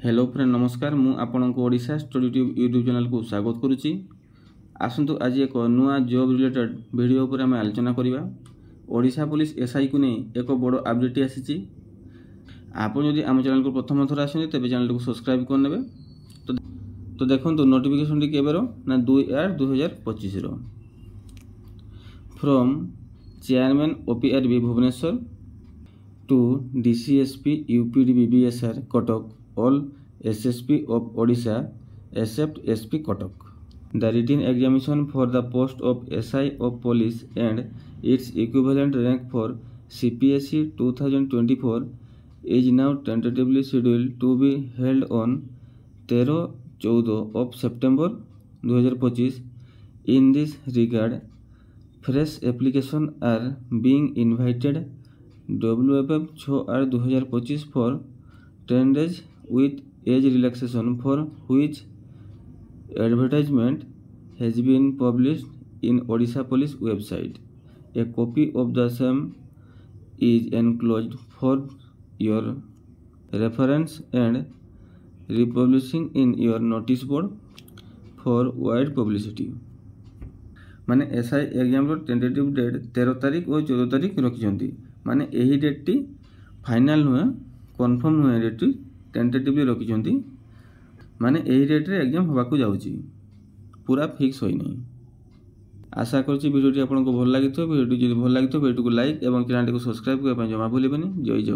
Hello friend नमस्कार मु आपन को Odisha study tube YouTube channel को स्वागत करुच्ची। आसतु आज एक नुआ जॉब रिलेटेड वीडियो उपर आम आलोचना करवा। ओडिशा पुलिस एसआई को नहीं एक बड़ अपडेट आसी। आप जदि आम चैनल को प्रथम थर आसते तेज चैनल को सब्सक्राइब करने। तो देखो नोटिफिकेशन टी केबर ना 2/8/2025 from chairman OPRB Bhubaneswar to DCSP UPDB BSR Cuttack all SSP of Odisha except SP Kotak. The written examination for the post of SI of Police and its equivalent rank for CPSC 2024 is now tentatively scheduled to be held on 13-14 of September 2025. In this regard, fresh applications are being invited. WFF 6/2025 for 10 days with age relaxation for which advertisement has been published in Odisha Police website. A copy of the same is enclosed for your reference and republishing in your notice board for wide publicity. माने SI exam tentative date 13 तारीख और 14 तारीख रखिंट माने यही date T final नुहे confirm नुहे date T tentatively रखिंट माने यही डेट रे एग्जाम होबाकू जाउची पूरा फिक्स होई नहीं। आशा करछि वीडियोटी आपनको भल लागिथो। वीडियो जदि भल लागिथो वीडियो को लाइक एवं चैनल को सब्सक्राइब करबा जमा भूलिबेनी। जय जय।